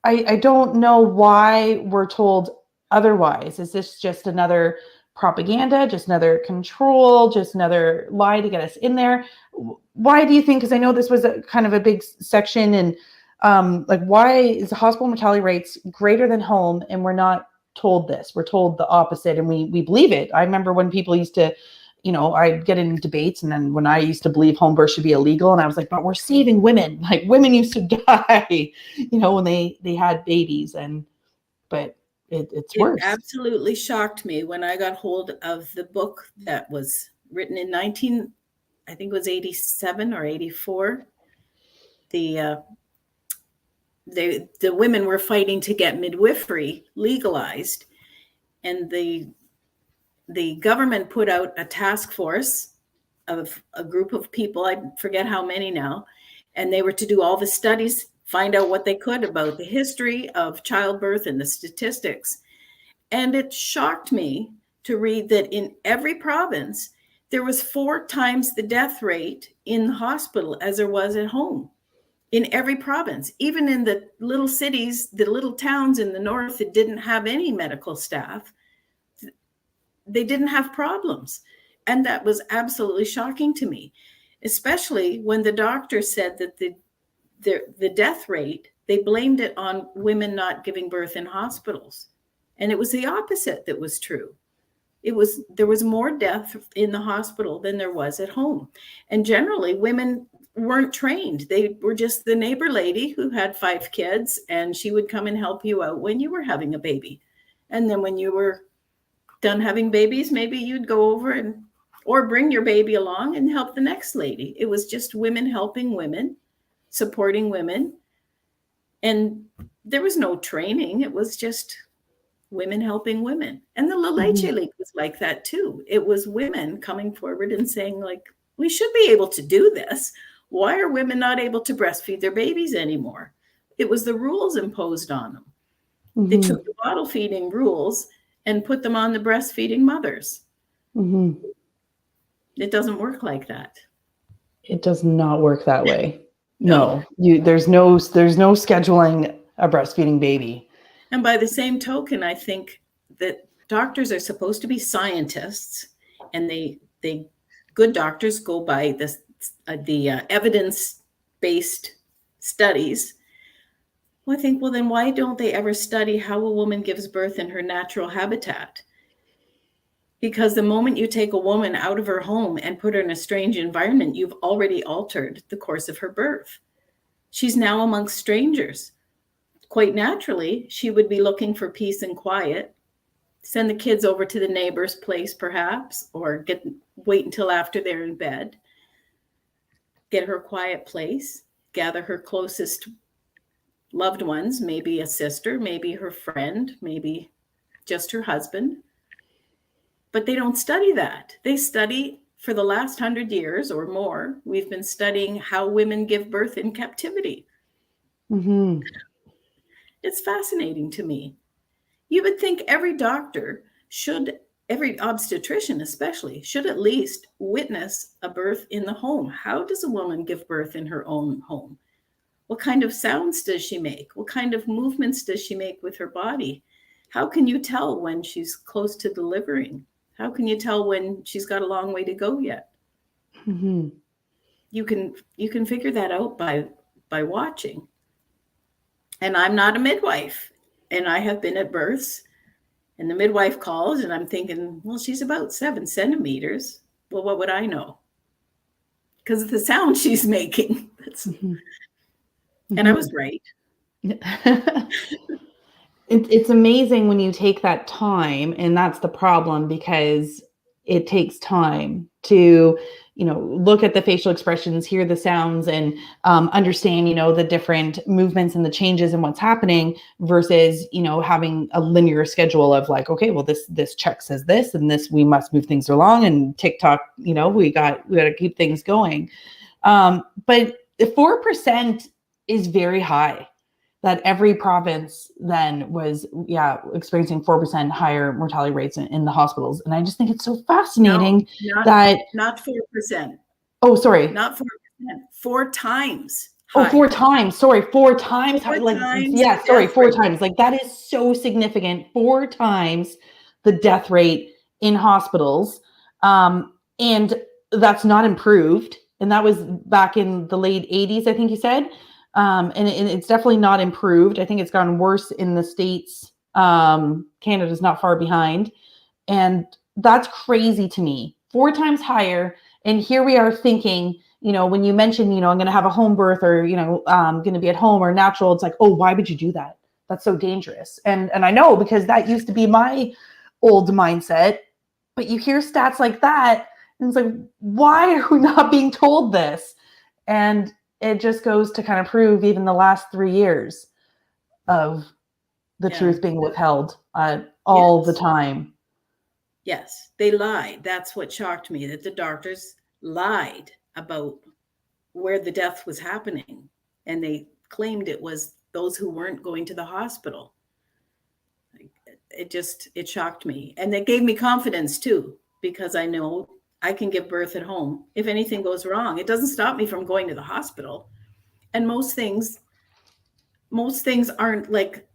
I don't know why we're told otherwise. Is this just another propaganda, just another control, just another lie to get us in there? Why do you think, because I know this was a kind of a big section, and like, why is the hospital mortality rates greater than home and we're not told this? We're told the opposite, and we believe it. I remember when people used to, I'd get in debates, and then when I used to believe home birth should be illegal, and I was like, but we're saving women. Like, women used to die, when they had babies, but it's worse. It absolutely shocked me when I got hold of the book that was written in I think it was 87 or 84. The women were fighting to get midwifery legalized, and the government put out a task force of a group of people, I forget how many now, and they were to do all the studies, find out what they could about the history of childbirth and the statistics. And it shocked me to read that in every province, there was 4 times the death rate in the hospital as there was at home. In every province, even in the little cities, the little towns in the north that didn't have any medical staff, they didn't have problems. And that was absolutely shocking to me, especially when the doctor said that the death rate, they blamed it on women not giving birth in hospitals. And it was the opposite that was true. There was more death in the hospital than there was at home. And generally, women weren't trained. They were just the neighbor lady who had 5 kids, and she would come and help you out when you were having a baby. And then when you were done having babies, maybe you'd go over or bring your baby along and help the next lady. It was just women helping women, supporting women. And there was no training. It was just women helping women. And the La Leche League was like that too. It was women coming forward and saying, like, we should be able to do this. Why are women not able to breastfeed their babies anymore? It was the rules imposed on them. They took the bottle feeding rules and put them on the breastfeeding mothers. It doesn't work like that. It does not work that way. No, there's no scheduling a breastfeeding baby. And by the same token, I think that doctors are supposed to be scientists, and they good doctors go by the evidence-based studies. Well, I think, well, then why don't they ever study how a woman gives birth in her natural habitat? Because the moment you take a woman out of her home and put her in a strange environment, you've already altered the course of her birth. She's now amongst strangers. Quite naturally, she would be looking for peace and quiet, send the kids over to the neighbor's place perhaps, or wait until after they're in bed, get her a quiet place, gather her closest loved ones, maybe a sister, maybe her friend, maybe just her husband. But they don't study that. They study, for the last 100 years or more, we've been studying how women give birth in captivity. It's fascinating to me. You would think every doctor every obstetrician especially, should at least witness a birth in the home. How does a woman give birth in her own home? What kind of sounds does she make? What kind of movements does she make with her body? How can you tell when she's close to delivering? How can you tell when she's got a long way to go yet? You can figure that out by watching. And I'm not a midwife, and I have been at births, and the midwife calls, and I'm thinking, well, she's about 7 centimeters. Well, what would I know? Because of the sound she's making. And I was right. It's amazing when you take that time, and that's the problem, because it takes time to, look at the facial expressions, hear the sounds, and understand, the different movements and the changes and what's happening versus, having a linear schedule of like, okay, well, this check says this, and this, we must move things along, and TikTok, we got to keep things going. But the 4% is very high. that every province then was, experiencing 4% higher mortality rates in the hospitals. And I just think it's so fascinating not 4%. Oh, sorry. Not 4%, 4 times. Oh, 4 times. Sorry, 4 times. 4 like, times yeah, sorry, 4 times. Like, that is so significant. 4 times the death rate in hospitals. And that's not improved. And that was back in the late 80s, I think you said. And it's definitely not improved. I think it's gotten worse in the States. Canada's not far behind. And that's crazy to me. 4 times higher. And here we are thinking, when you mention, I'm going to have a home birth or, going to be at home or natural, it's like, oh, why would you do that? That's so dangerous. And I know, because that used to be my old mindset, but you hear stats like that and it's like, why are we not being told this? And it just goes to kind of prove even the last 3 years of the truth being withheld all the time. Yes, they lied. That's what shocked me, that the doctors lied about where the death was happening. And they claimed it was those who weren't going to the hospital. It shocked me. And it gave me confidence too, because I know I can give birth at home. If anything goes wrong, it doesn't stop me from going to the hospital. And most things aren't like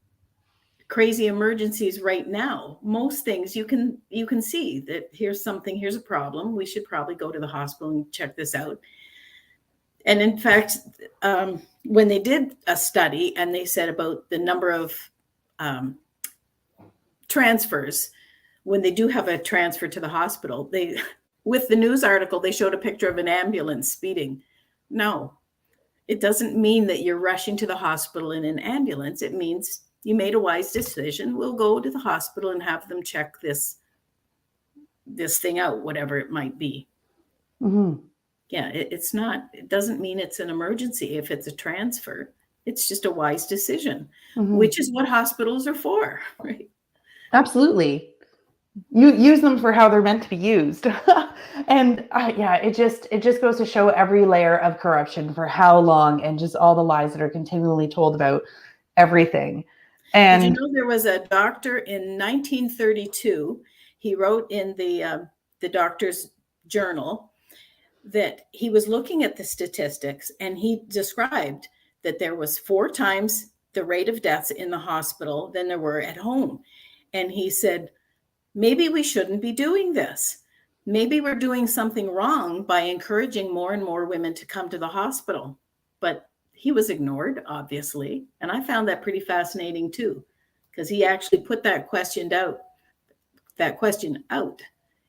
crazy emergencies right now. Most things you can see that here's a problem. We should probably go to the hospital and check this out. And in fact, when they did a study and they said about the number of transfers, when they do have a transfer to the hospital, with the news article, they showed a picture of an ambulance speeding. No, it doesn't mean that you're rushing to the hospital in an ambulance. It means you made a wise decision. We'll go to the hospital and have them check this thing out, whatever it might be. Mm-hmm. Yeah, it doesn't mean it's an emergency if it's a transfer. It's just a wise decision, which is what hospitals are for, right? Absolutely. You use them for how they're meant to be used. And it just goes to show every layer of corruption for how long, and just all the lies that are continually told about everything. And did you know there was a doctor in 1932? He wrote in the doctor's journal that he was looking at the statistics, and he described that there was 4 times the rate of deaths in the hospital than there were at home. And he said, maybe we shouldn't be doing this. Maybe we're doing something wrong by encouraging more and more women to come to the hospital. But he was ignored, obviously. And I found that pretty fascinating too, because he actually put that question out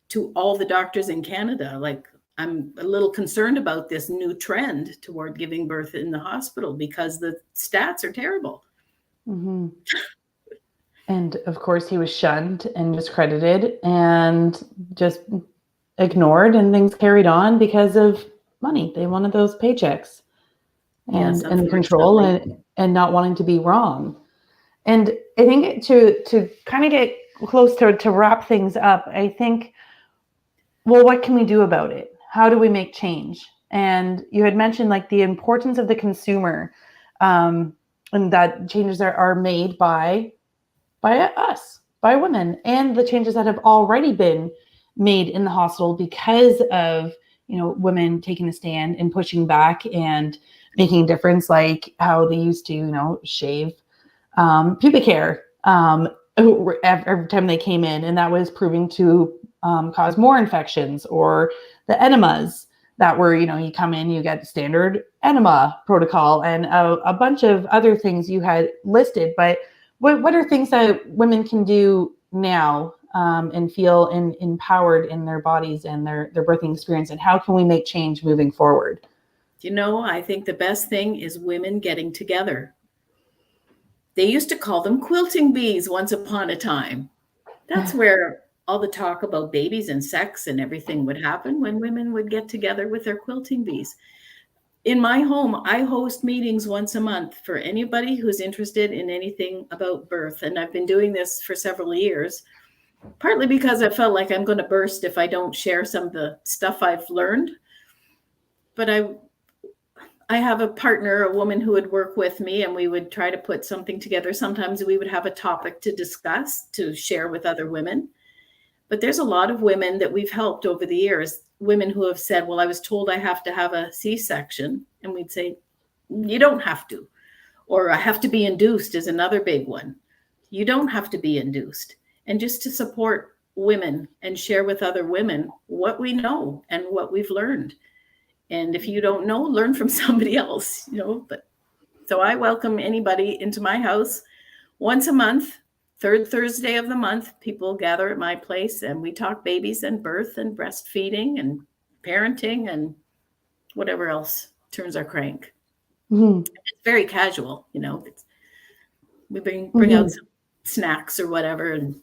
to all the doctors in Canada. Like, I'm a little concerned about this new trend toward giving birth in the hospital because the stats are terrible. Mm-hmm. And of course, he was shunned and discredited and just ignored, and things carried on because of money. They wanted those paychecks and control and not wanting to be wrong. And I think to kind of get close to wrap things up, I think, well, what can we do about it? How do we make change? And you had mentioned like the importance of the consumer, and that changes are made by us, by women, and the changes that have already been made in the hospital because of, women taking a stand and pushing back and making a difference, like how they used to, shave pubic hair every time they came in, and that was proving to cause more infections, or the enemas that were, you come in, you get the standard enema protocol, and a bunch of other things you had listed. But what are things that women can do now and feel empowered in their bodies and their birthing experience, and how can we make change moving forward? I think the best thing is women getting together. They used to call them quilting bees once upon a time. That's where all the talk about babies and sex and everything would happen, when women would get together with their quilting bees. In my home, I host meetings once a month for anybody who's interested in anything about birth. And I've been doing this for several years, partly because I felt like I'm going to burst if I don't share some of the stuff I've learned. But I have a partner, a woman who would work with me, and we would try to put something together. Sometimes we would have a topic to discuss, to share with other women. But there's a lot of women that we've helped over the years, women who have said, well, I was told I have to have a C-section. And we'd say, you don't have to. Or I have to be induced is another big one. You don't have to be induced. And just to support women and share with other women what we know and what we've learned. And if you don't know, learn from somebody else, but so I welcome anybody into my house once a month, third Thursday of the month. People gather at my place and we talk babies and birth and breastfeeding and parenting and whatever else turns our crank. Mm-hmm. It's very casual, we bring out some snacks or whatever. And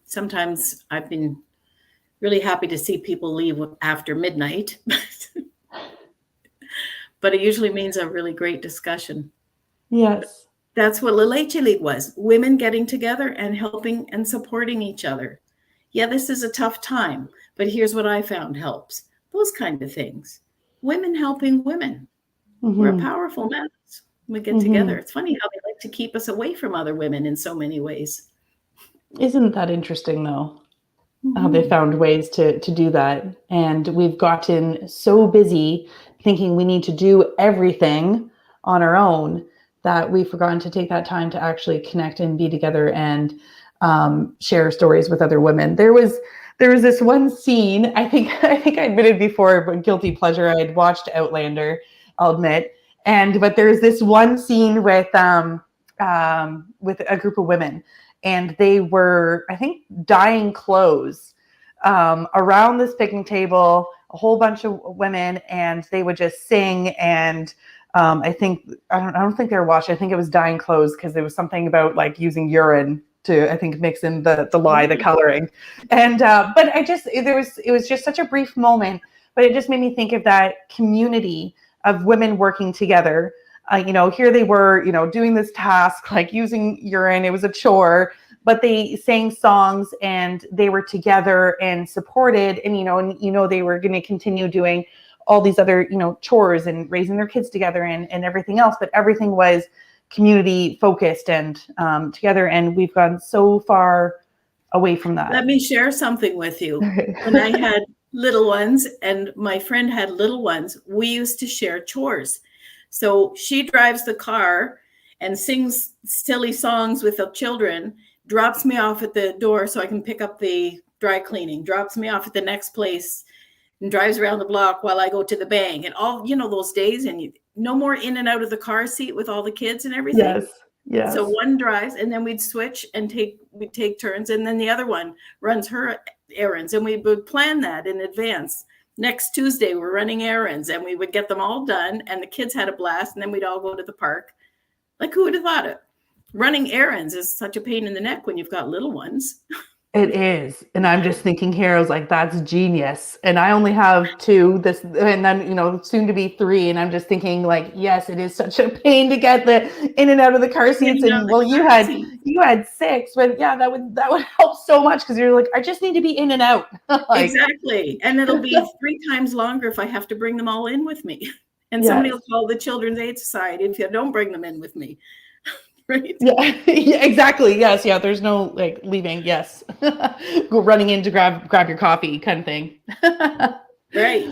sometimes I've been really happy to see people leave after midnight. But it usually means a really great discussion. Yes. That's what La Leche League was. Women getting together and helping and supporting each other. Yeah, this is a tough time, but here's what I found helps. Those kind of things. Women helping women. Mm-hmm. We're a powerful mass. We get together. It's funny how they like to keep us away from other women in so many ways. Isn't that interesting, though? How they found ways to do that. And we've gotten so busy thinking we need to do everything on our own that we've forgotten to take that time to actually connect and be together and share stories with other women. There was this one scene, I think I admitted before, but guilty pleasure, I had watched Outlander, I'll admit. But there's this one scene with a group of women. And they were, I think, dyeing clothes around this picnic table, a whole bunch of women, and they would just sing. And I don't think they were washing. I think it was dyeing clothes because there was something about like using urine to, I think, mix in the coloring. And but it was just such a brief moment, but it just made me think of that community of women working together. Here they were, doing this task, like using urine. It was a chore, but they sang songs and they were together and supported. And, they were going to continue doing all these other, chores and raising their kids together and everything else. But everything was community focused and together. And we've gone so far away from that. Let me share something with you. When I had little ones and my friend had little ones, we used to share chores. So she drives the car and sings silly songs with the children, drops me off at the door so I can pick up the dry cleaning, drops me off at the next place and drives around the block while I go to the bank and all, those days, and no more in and out of the car seat with all the kids and everything. Yes. So one drives and then we'd switch and we'd take turns. And then the other one runs her errands and we would plan that in advance. Next Tuesday, we're running errands and we would get them all done and the kids had a blast and then we'd all go to the park. Like, who would have thought it? Running errands is such a pain in the neck when you've got little ones. It is. And I'm just thinking here, I was like, that's genius. And I only have 2 and then, soon to be 3. And I'm just thinking like, yes, it is such a pain to get the in and out of the car seats. And well, you had 6, but yeah, that would help so much. Cause you're like, I just need to be in and out. Exactly. And it'll be 3 times longer if I have to bring them all in with me. And somebody will call the Children's Aid Society if you don't bring them in with me. Right? Yeah, exactly. Yes. Yeah. There's no like leaving. Yes. Go running in to grab your coffee kind of thing. Right.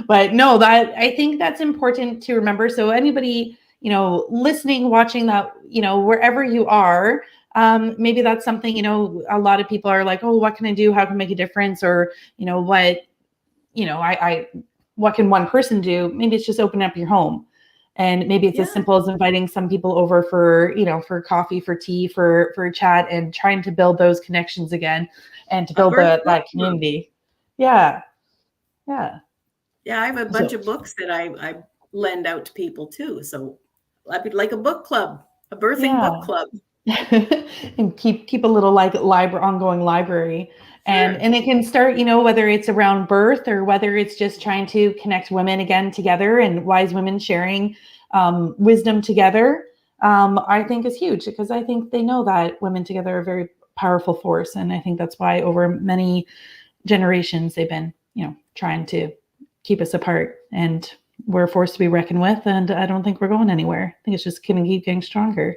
But no, I think that's important to remember. So anybody, listening, watching that, wherever you are, maybe that's something, a lot of people are like, oh, what can I do? How can I make a difference? Or, what can one person do? Maybe it's just open up your home. And maybe it's as simple as inviting some people over for coffee, for tea, for a chat, and trying to build those connections again and to build that community. Yeah. Yeah. Yeah. I have a bunch of books that I lend out to people too. So I'd be like a book club, a birthing book club. And keep a little like ongoing library. And it can start, whether it's around birth or whether it's just trying to connect women again together and wise women sharing wisdom together, I think is huge because I think they know that women together are a very powerful force. And I think that's why over many generations, they've been, trying to keep us apart. And we're a force to be reckoned with, and I don't think we're going anywhere. I think it's just going to keep getting stronger.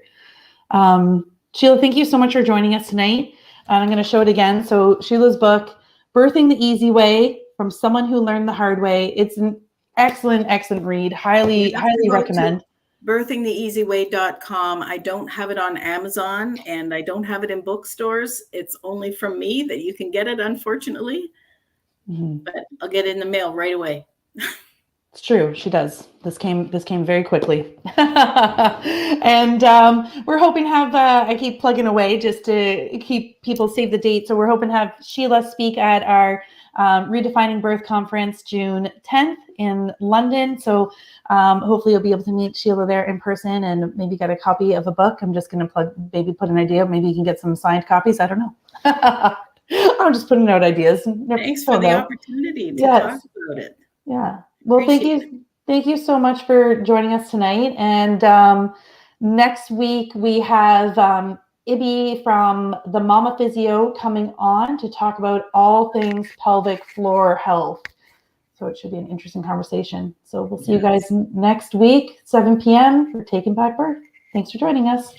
Sheila, thank you so much for joining us tonight. I'm going to show it again. So Sheila's book, Birthing the Easy Way, from Someone Who Learned the Hard Way. It's an excellent read. Highly recommend. birthingtheeasyway.com. I don't have it on Amazon, and I don't have it in bookstores. It's only from me that you can get it, unfortunately. But I'll get it in the mail right away. It's true. She does. This came very quickly. And we're hoping to have, I keep plugging away just to keep people save the date. So we're hoping to have Sheila speak at our Redefining Birth Conference, June 10th in London. So hopefully you'll be able to meet Sheila there in person and maybe get a copy of a book. I'm just going to maybe put an idea. Maybe you can get some signed copies. I don't know. I'm just putting out ideas. Thanks for the opportunity to talk about it. Yeah. Well, thank you so much for joining us tonight. And next week we have Ibby from the Mama Physio coming on to talk about all things pelvic floor health. So it should be an interesting conversation. So we'll see you guys next week, 7 p.m. for Taking Back Birth. Thanks for joining us.